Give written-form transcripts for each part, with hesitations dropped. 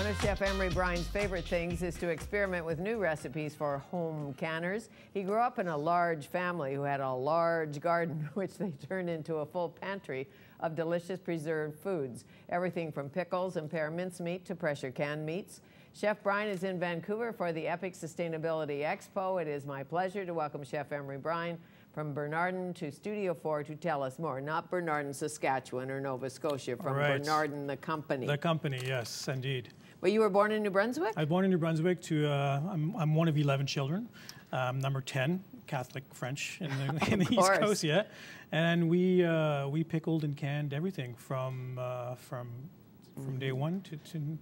One of Chef Emerie Brine's favorite things is to experiment with new recipes for home canners. He grew up in a large family who had a large garden, which they turned into a full pantry of delicious preserved foods. Everything from pickles and pear mincemeat to pressure canned meats. Chef Brine is in Vancouver for the Epic Sustainability Expo. It is my pleasure to welcome Chef Emerie Brine from Bernardin to Studio 4 to tell us more. Not Bernardin, Saskatchewan or Nova Scotia, from Bernardin, the company. The company, yes, indeed. But you were born in New Brunswick? I was born in New Brunswick. I'm one of 11 children. Number 10, Catholic French in the East Coast, yeah. And we pickled and canned everything from day one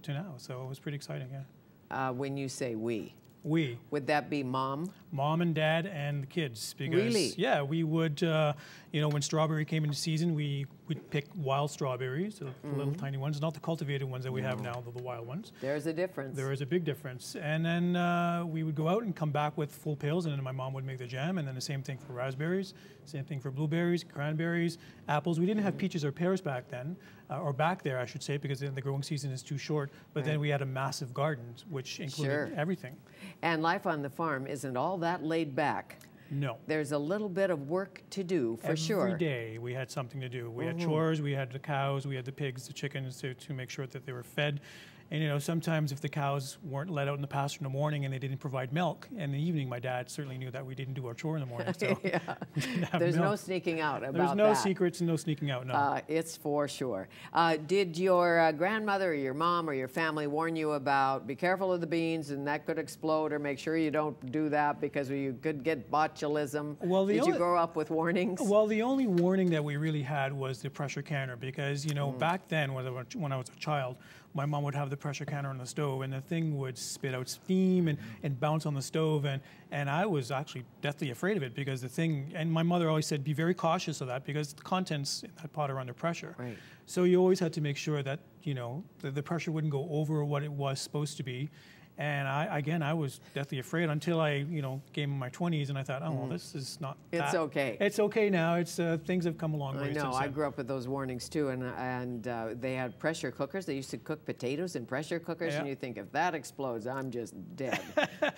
to now. So it was pretty exciting, yeah. When you say we? We. Would that be mom? Mom and dad and the kids. Because, really? Yeah, we would, you know, when strawberry came into season, we'd pick wild strawberries, the little tiny ones, not the cultivated ones that we have now, the wild ones. There's a difference. There is a big difference. And then we would go out and come back with full pails, and then my mom would make the jam, and then the same thing for raspberries, same thing for blueberries, cranberries, apples. We didn't have peaches or pears back then, or back there, I should say, because the growing season is too short. But then we had a massive garden, which included everything. And life on the farm isn't all that laid back. No. There's a little bit of work to do, for sure. Every day we had something to do. We had chores, we had the cows, we had the pigs, the chickens to make sure that they were fed. And, you know, sometimes if the cows weren't let out in the pasture in the morning and they didn't provide milk, in the evening my dad certainly knew that we didn't do our chore in the morning. So we didn't have There's milk. No sneaking out about that. There's no secrets and no sneaking out, no. It's for sure. Did your grandmother or your mom or your family warn you about be careful of the beans and that could explode, or make sure you don't do that because you could get botulism? Well, did you grow up with warnings? Well, the only warning that we really had was the pressure canner, because, you know, back then when I was a child, my mom would have the pressure canner on the stove, and the thing would spit out steam and bounce on the stove, and I was actually deathly afraid of it, because the thing, and my mother always said, be very cautious of that, because the contents in that pot are under pressure. Right. So you always had to make sure that, you know, the pressure wouldn't go over what it was supposed to be. And I was deathly afraid until I, you know, came in my 20s, and I thought, oh, well, this is not that. It's okay. It's okay now. It's things have come a long way. I know. I grew up with those warnings too, and they had pressure cookers. They used to cook potatoes in pressure cookers, and you think, if that explodes, I'm just dead.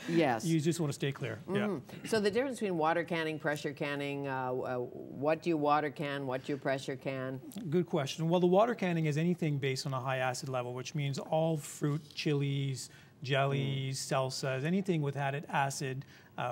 Yes. You just want to stay clear. Yeah. So the difference between water canning, pressure canning, what do you water can, what do you pressure can? Good question. Well, the water canning is anything based on a high acid level, which means all fruit, chilies, jellies, salsas, anything with added acid,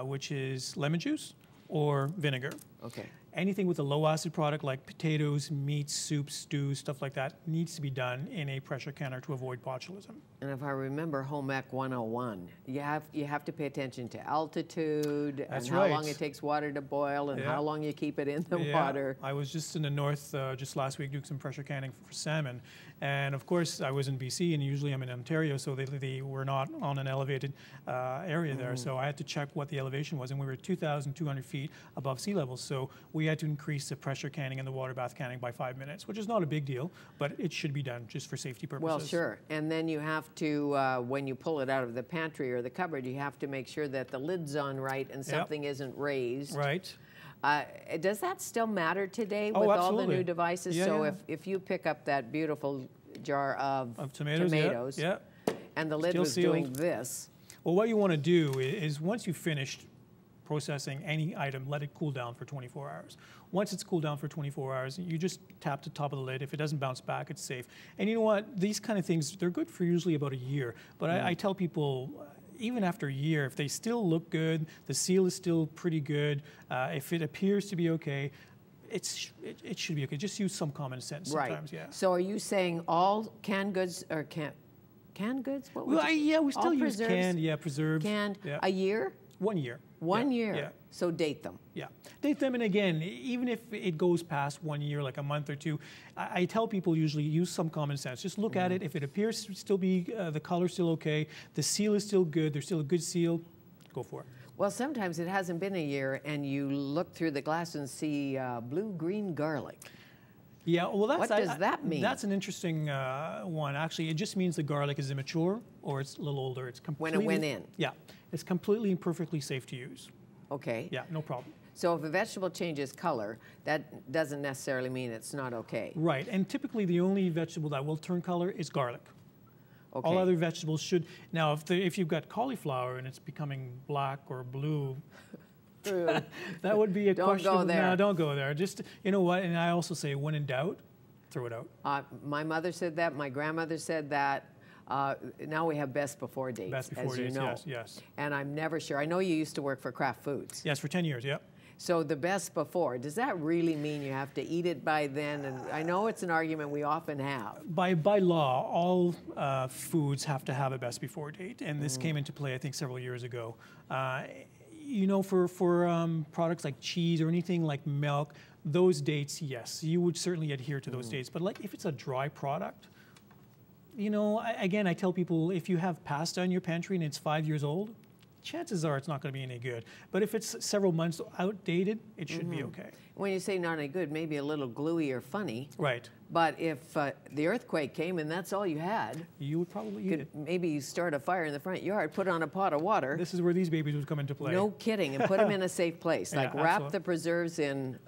which is lemon juice or vinegar. Okay. Anything with a low acid product like potatoes, meats, soups, stews, stuff like that needs to be done in a pressure canner to avoid botulism. And if I remember Home Ec 101, you have to pay attention to altitude and how long it takes water to boil and how long you keep it in the water. I was just in the north just last week doing some pressure canning for salmon. And of course, I was in BC, and usually I'm in Ontario, so they were not on an elevated area there. So I had to check what the elevation was, and we were 2,200 feet above sea level. So we had to increase the pressure canning and the water bath canning by 5 minutes, which is not a big deal, but it should be done just for safety purposes. Well, sure. And then you have to, when you pull it out of the pantry or the cupboard, you have to make sure that the lid's on right and something isn't raised. Right. Does that still matter today with all the new devices? If you pick up that beautiful jar of tomatoes and the lid was doing this. Well, what you want to do is once you've finished processing any item, let it cool down for 24 hours. Once it's cooled down for 24 hours, you just tap the top of the lid. If it doesn't bounce back, it's safe. And you know what? These kind of things, they're good for usually about a year. But I tell people, even after a year, if they still look good, the seal is still pretty good, if it appears to be okay, it should be okay. Just use some common sense sometimes, So are you saying all canned goods or canned goods? What would we still use canned, preserved. Canned, a year? 1 year. 1 year? So date them. Yeah, date them, and again, even if it goes past 1 year, like a month or two, I tell people usually use some common sense. Just look at it. If it appears to still be, the color's still okay, the seal is still good, there's still a good seal, go for it. Well, sometimes it hasn't been a year, and you look through the glass and see blue-green garlic. Yeah, well, what does that mean? That's an interesting one. Actually, it just means the garlic is immature or it's a little older. It's completely, when it went in? Yeah, it's completely and perfectly safe to use. Okay. Yeah, no problem. So if a vegetable changes color, that doesn't necessarily mean it's not okay. Right, and typically the only vegetable that will turn color is garlic. Okay. All other vegetables should. Now, if you've got cauliflower and it's becoming black or blue, that would be a question. Don't go there. No, don't go there. Just, you know what? And I also say, when in doubt, throw it out. My mother said that. My grandmother said that. Now we have best before dates, Best before as dates, you know. yes, yes. And I'm never sure. I know you used to work for Kraft Foods. Yes, for 10 years, yep. So the best before, does that really mean you have to eat it by then? And I know it's an argument we often have. By law, all foods have to have a best before date, and this came into play, I think, several years ago. You know, for products like cheese or anything like milk, those dates, yes, you would certainly adhere to those dates. But like if it's a dry product, you know, again, I tell people, if you have pasta in your pantry and it's 5 years old, chances are it's not going to be any good. But if it's several months outdated, it should be okay. When you say not any good, maybe a little gluey or funny. Right. But if the earthquake came and that's all you had, you would probably eat it. Maybe start a fire in the front yard, put on a pot of water. This is where these babies would come into play. No kidding, and put them in a safe place. Yeah, Like wrap the preserves in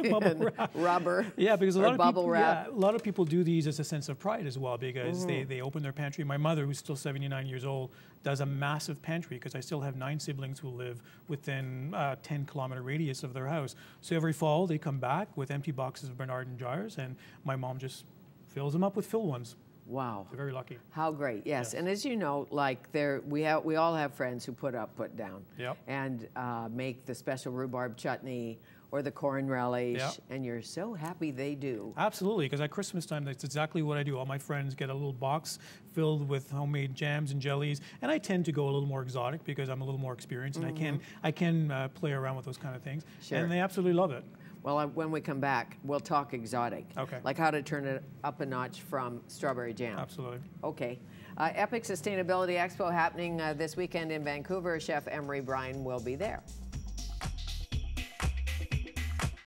bubble wrap. Rubber. Yeah, because a lot of bubble people, wrap. yeah, a lot of people do these as a sense of pride as well, because they open their pantry. My mother, who's still 79 years old, does a massive pantry because I still have 9 siblings who live within a 10-kilometer radius of their house. So every fall they come back with empty boxes of Bernardin jars, and my mom just fills them up with filled ones. Wow. They're very lucky. How great, yes. And as you know, like we all have friends who put up, put down, Yep. and make the special rhubarb chutney or the corn relish, Yep. and you're so happy they do. Absolutely, because at Christmas time, that's exactly what I do. All my friends get a little box filled with homemade jams and jellies, and I tend to go a little more exotic because I'm a little more experienced, and I can play around with those kind of things, Sure. and they absolutely love it. Well, when we come back, we'll talk exotic. Okay. Like how to turn it up a notch from strawberry jam. Absolutely. Okay. Epic Sustainability Expo happening this weekend in Vancouver. Chef Emerie Brine will be there.